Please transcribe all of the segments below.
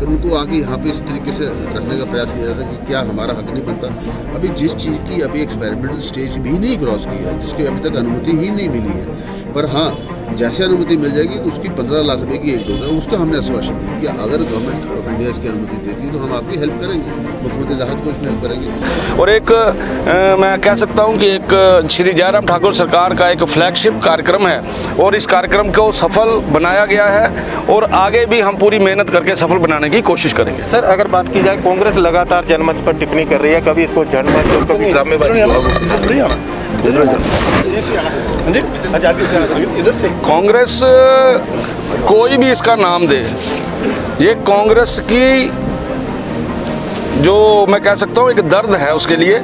उनको आगे यहाँ पे इस तरीके से रखने का प्रयास किया जाता है कि क्या हमारा हक नहीं बनता। अभी जिस चीज़ की अभी एक्सपेरिमेंटल स्टेज भी नहीं क्रॉस की है, जिसकी अभी तक अनुमति ही नहीं मिली है, पर हाँ जैसे अनुमति मिल जाएगी तो उसकी 15 लाख रुपए की एक डोज है, उसका हमने आश्वासन दिया कि अगर गवर्नमेंट ऑफ इंडिया इसकी अनुमति देती है तो हम आपकी हेल्प करेंगे, मुख्यमंत्री राहत कोष में हेल्प करेंगे। और एक मैं कह सकता हूं कि एक श्री जयराम ठाकुर सरकार का एक फ्लैगशिप कार्यक्रम है और इस कार्यक्रम को सफल बनाया गया है और आगे भी हम पूरी मेहनत करके सफल बनाने की कोशिश करेंगे। सर अगर बात की जाए, कांग्रेस लगातार जनमंच पर टिप्पणी कर रही है, कभी इसको जनमंच और कभी ड्रामेबाजी। कांग्रेस कोई भी इसका नाम दे, ये कांग्रेस की जो मैं कह सकता हूँ एक दर्द है उसके लिए,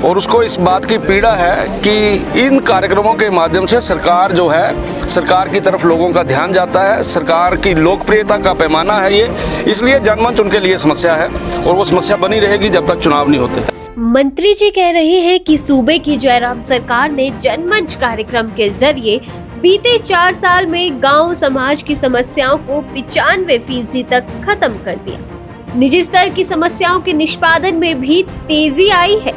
और उसको इस बात की पीड़ा है कि इन कार्यक्रमों के माध्यम से सरकार जो है, सरकार की तरफ लोगों का ध्यान जाता है, सरकार की लोकप्रियता का पैमाना है ये, इसलिए जनमंच उनके लिए समस्या है और वो समस्या बनी रहेगी जब तक चुनाव नहीं होते। मंत्री जी कह रहे हैं कि सूबे की जयराम सरकार ने जनमंच कार्यक्रम के जरिए बीते 4 साल में गांव समाज की समस्याओं को 95% तक खत्म कर दिया। निजी स्तर की समस्याओं के निष्पादन में भी तेजी आई है।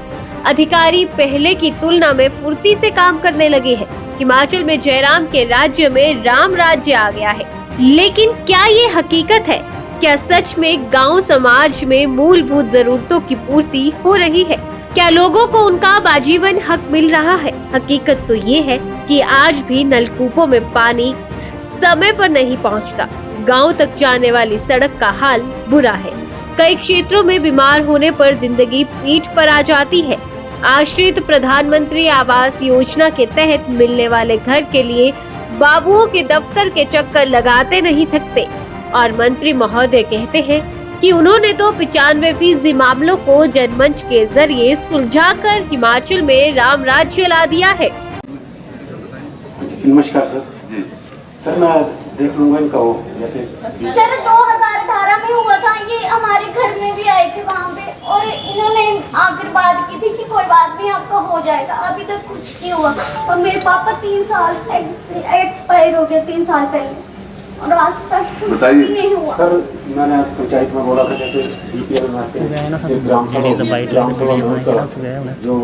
अधिकारी पहले की तुलना में फुर्ती से काम करने लगे हैं। हिमाचल में जयराम के राज्य में राम राज्य आ गया है। लेकिन क्या ये हकीकत है? क्या सच में गांव समाज में मूलभूत जरूरतों की पूर्ति हो रही है? क्या लोगों को उनका आजीवन हक मिल रहा है? हकीकत तो ये है कि आज भी नलकूपों में पानी समय पर नहीं पहुंचता। गांव तक जाने वाली सड़क का हाल बुरा है। कई क्षेत्रों में बीमार होने पर जिंदगी पीठ पर आ जाती है। आश्रित प्रधानमंत्री आवास योजना के तहत मिलने वाले घर के लिए बाबुओं के दफ्तर के चक्कर लगाते नहीं थकते। और मंत्री महोदय कहते हैं कि उन्होंने तो 95% मामलों को जनमंच के जरिए सुलझाकर हिमाचल में राम राज्य ला दिया है। नमस्कार सर। सर मैं देख लूंगा इनका वो जैसे सर 2018 में हुआ था, ये हमारे घर में भी आए थे वहाँ पे, और इन्होंने आकर बात की थी कि कोई बात नहीं आपका हो जाएगा। अभी तक कुछ नहीं हुआ और मेरे पापा 3 साल एक्सपायर हो गए 3 साल पहले, और आज तक कुछ भी नहीं हुआ। सर मैंने पंचायत में बोला था जैसे बीपीएल में आते हैं ग्राम सभा जो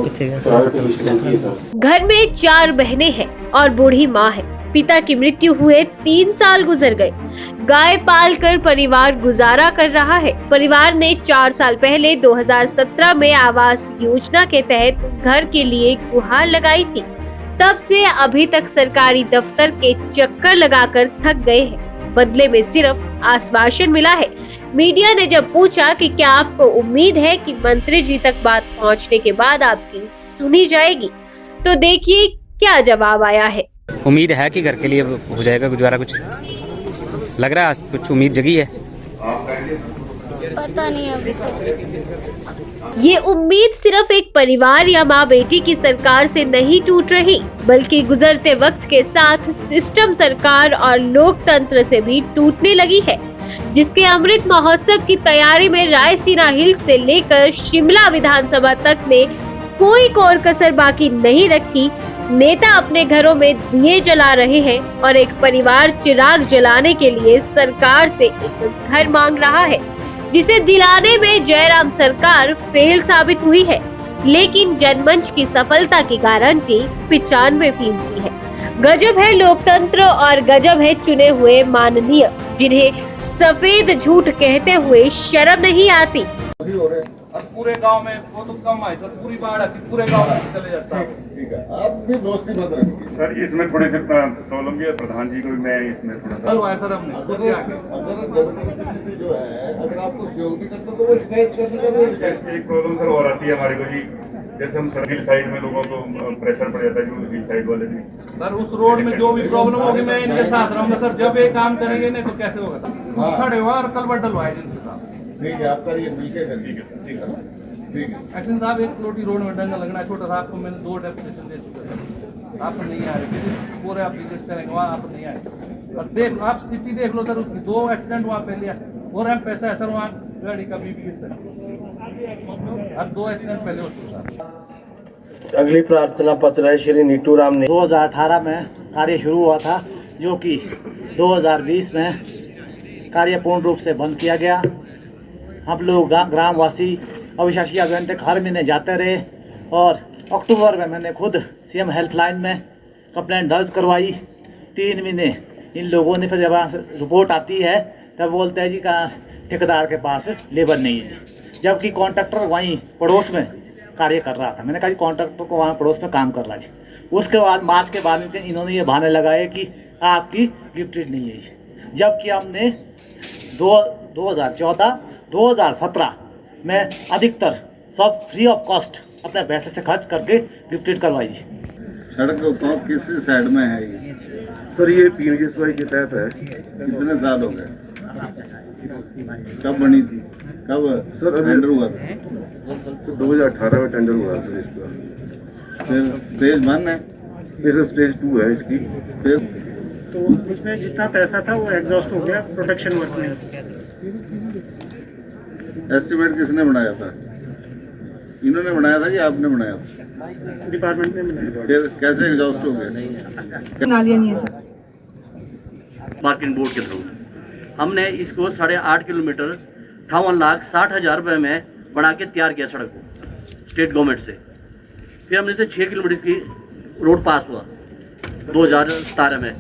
घर में 4 बहनें हैं और बूढ़ी माँ है। पिता की मृत्यु हुए 3 साल गुजर गए। गाय पालकर परिवार गुजारा कर रहा है। परिवार ने 4 साल पहले 2017 में आवास योजना के तहत घर के लिए गुहार लगाई थी। तब से अभी तक सरकारी दफ्तर के चक्कर लगाकर थक गए हैं। बदले में सिर्फ आश्वासन मिला है। मीडिया ने जब पूछा कि क्या आपको उम्मीद है कि मंत्री जी तक बात पहुंचने के बाद आपकी सुनी जाएगी, तो देखिए क्या जवाब आया है। उम्मीद है कि घर के लिए हो जाएगा गुजारा, कुछ लग रहा है, कुछ उम्मीद जगी है? पता नहीं अभी तक। ये उम्मीद सिर्फ एक परिवार या माँ बेटी की सरकार से नहीं टूट रही, बल्कि गुजरते वक्त के साथ सिस्टम, सरकार और लोकतंत्र से भी टूटने लगी है। जिसके अमृत महोत्सव की तैयारी में रायसीना हिल्स से लेकर शिमला विधानसभा तक ने कोई कोर कसर बाकी नहीं रखी। नेता अपने घरों में दिए जला रहे हैं और एक परिवार चिराग जलाने के लिए सरकार से एक घर मांग रहा है, जिसे दिलाने में जयराम सरकार फेल साबित हुई है। लेकिन जनमंच की सफलता की गारंटी 95% है। गजब है लोकतंत्र और गजब है चुने हुए माननीय, जिन्हें सफेद झूठ कहते हुए शर्म नहीं आती। और पूरे गांव में वो तो कम है सर, पूरी बाढ़ आती पूरे गांव में चले जाता है। ठीक है, आप भी दोस्ती मत रखिए सर। इसमें थोड़ी सी प्रॉब्लम भी है, प्रधान जी को भी मैं इसमें थोड़ा सा सर हमने अगर जनप्रतिनिधि जो है अगर आपको सहयोग नहीं करता तो वो शिकायत करने का एक प्रॉब्लम सर और आती है हमारे को जी, जैसे हम सर हिल साइड में लोगों को प्रेशर पड़ जाता है जो हिल साइड वाले भी सर, उस रोड में जो भी प्रॉब्लम होगी मैं इनके साथ रहूंगा सर। जब ये काम करेंगे नहीं तो कैसे होगा सर? खड़े हुआ और कल डलवाए इनसे साहब। ठीक है, आपका ये मिलके करिए। ठीक है ना, ठीक है। एक्शन साहब, एक लोटी रोड में डंगा लगना है छोटा सा, आपको मैंने 2 डेपुटेशन दे चुके हैं, आप नहीं आ रहे। पूरे आप विजिट करेंगे वहाँ, आप नहीं आए। और देख आप स्थिति देख लो सर उसकी, 2 एक्सीडेंट वहाँ पे लिया और हम पैसा है सर वहाँ गाड़ी का भी सर, अब 2 एक्सीडेंट पहले हो चुका। अगली प्रार्थना पत्र है श्री नीटू राम ने 2018 में कार्य शुरू हुआ था, जो कि 2020 में कार्य पूर्ण रूप से बंद किया गया। हम लोग ग्रामवासी अविश्वासी अभियान तक हर महीने जाते रहे और अक्टूबर में मैंने खुद सीएम हेल्पलाइन में कंप्लेंट दर्ज करवाई। 3 महीने इन लोगों ने फिर जब रिपोर्ट आती है तब बोलते हैं जी कहाँ ठेकेदार के पास लेबर नहीं है, जबकि कॉन्ट्रैक्टर वहीं पड़ोस में कार्य कर रहा था। मैंने कहा जी कॉन्ट्रैक्टर को वहाँ पड़ोस में काम कर रहा है। उसके बाद मार्च के बाद में इन्होंने ये बहाने लगाए कि आपकी गिफ्टेड नहीं है, जबकि हमने 2014, 2017 में अधिकतर सब फ्री ऑफ कॉस्ट अपने पैसे से खर्च करके गिफ्टेड करवाई। सड़क तो किस साइड में है ये? सर ये पीएमजीएसवाई के तहत है। कितने साल हो गए? कब बनी थी? कब सर टेंडर हुआ था? 2018 में टेंडर हुआ सर इसका। फिर स्टेज 1 है, फिर स्टेज 2 है इसकी। फिर तो उसमें जितना पैसा था वो एग्जॉस्ट हो गया प्रोटेक्शन वर्क में। एस्टिमेट किसने बनाया था? इन्होंने बनाया था कि आपने बनाया था? डिपार्टमेंट में बनाया। फिर कैसे एग्जॉस्ट हो गए? नालियाँ नहीं है सर। मार्केटिंग बोर्ड के थ्रू हमने इसको 8.5 किलोमीटर 58,60,000 रुपये में बना के तैयार किया सड़क को स्टेट गवर्नमेंट से। फिर हमने से 6 किलोमीटर की रोड पास हुआ 2017 में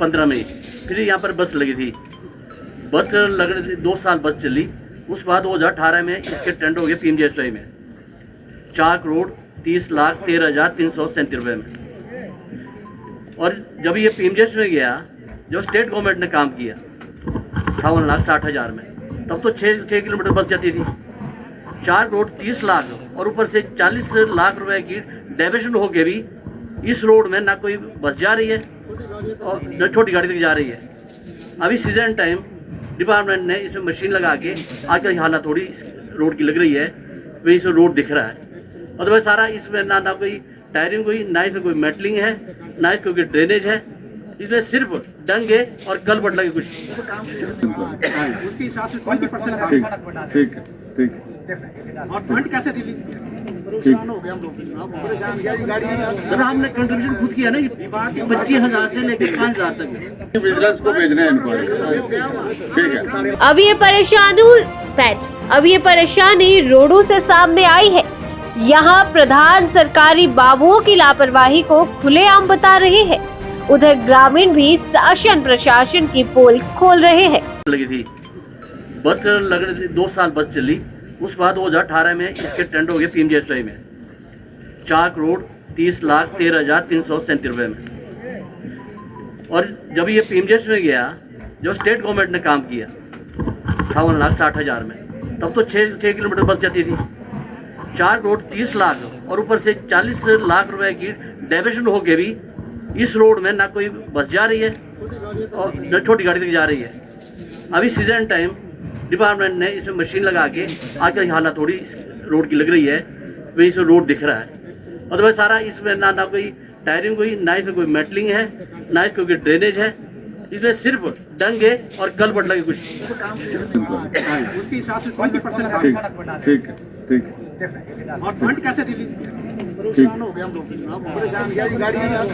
15 में। फिर यहाँ पर बस लगी थी, बस लगने से 2 साल बस चली। उस बाद 2018 में इसके टेंडर हो गए पीएमजीएसवाई में 4,30,13,337 रुपये में। और जब ये पीएमजीएसवाई में गया, जब स्टेट गवर्नमेंट ने काम किया 58,60,000 में, तब तो 6 किलोमीटर बस जाती थी। 4 करोड़ 30 लाख और ऊपर से 40 लाख रुपए की डाइवर्शन हो के भी इस रोड में ना कोई बस जा रही है और न छोटी गाड़ी तक जा रही है। अभी सीजन टाइम डिपार्टमेंट ने इसमें मशीन लगा के आजकल हालत थोड़ी इस रोड की लग रही है, वही इसमें रोड दिख रहा है। अदरवाइज सारा इसमें ना कोई टायरिंग हुई, ना इसमें कोई मेटलिंग है, ना इसमें कोई ड्रेनेज है। इसमें सिर्फ डंगे और कलबट लगे कुछ। उसके हिसाब से 20% ठीक है। और फंड कैसे रिलीज किया? सर हमने कंट्रीब्यूशन खुद किया ना, 25,000 से लेकर 5,000 तक। विजिलेंस को भेजना है इनको। ठीक है। अब ये परेशानी रोडों से सामने आई है। यहाँ प्रधान सरकारी बाबुओं की लापरवाही को खुलेआम बता रहे हैं। उधर ग्रामीण भी शासन प्रशासन की पोल खोल रहे हैं। लगी थी बस लगने से 2 साल बस चली। उस बाद 2018 में इसके टेंडर हो गए पीएमजीएसवाई में 4,30,13,337 रुपये में। और जब ये पीएमजीएसवाई में गया, जब स्टेट गवर्नमेंट ने काम किया 58,60,000 में, तब तो 6 किलोमीटर बस जाती थी। 4 करोड़ 30 लाख और ऊपर से 40 लाख रुपए की डाइवर्शन हो के भी इस रोड में ना कोई बस जा रही है और न छोटी गाड़ी तक जा रही है। अभी सीजन टाइम डिपार्टमेंट ने इसमें मशीन लगा के आजकल हालत थोड़ी इस रोड की लग रही है, वही इसमें रोड दिख रहा है। अदरवाइज सारा इसमें ना कोई टायरिंग हुई, ना इसमें कोई मेटलिंग है, ना इसमें कोई ड्रेनेज है। इसमें सिर्फ डंगे और कलबट लगे कुछ। उसके हिसाब से 20% ठीक है। और फंड कैसे रिलीज किया?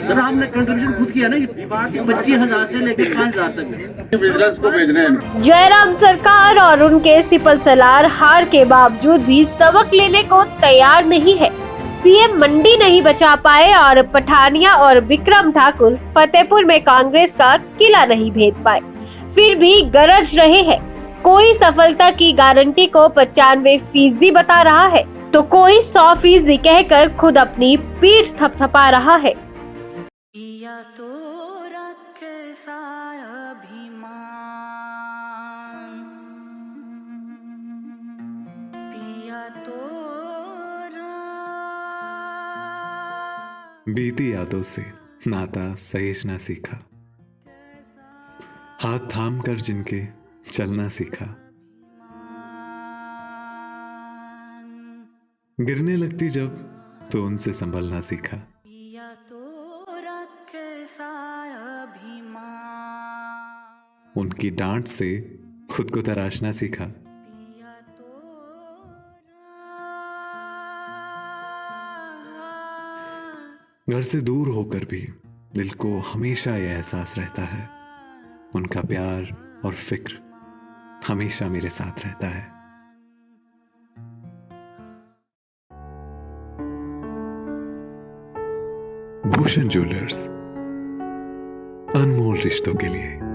सर हमने कंट्रीब्यूशन खुद किया ना, 25,000 से लेकर 5,000 तक। विजिलेंस को भेजना है इनको। जयराम सरकार और उनके सिपल सलार हार के बावजूद भी सबक लेने को तैयार नहीं है। सीएम मंडी नहीं बचा पाए और पठानिया और विक्रम ठाकुर फतेहपुर में कांग्रेस का किला नहीं भेद पाए, फिर भी गरज रहे हैं। कोई सफलता की गारंटी को 95% बता रहा है तो कोई 100% कहकर खुद अपनी पीठ थपथपा रहा है। तो रखे अभिमान, पिया तो बीती यादों से नाता सहेजना सीखा, हाथ थाम कर जिनके चलना सीखा, गिरने लगती जब तो उनसे संभलना सीखा। उनकी डांट से खुद को तराशना सीखा। घर से दूर होकर भी दिल को हमेशा यह एहसास रहता है, उनका प्यार और फिक्र हमेशा मेरे साथ रहता है। भूषण ज्वेलर्स, अनमोल रिश्तों के लिए।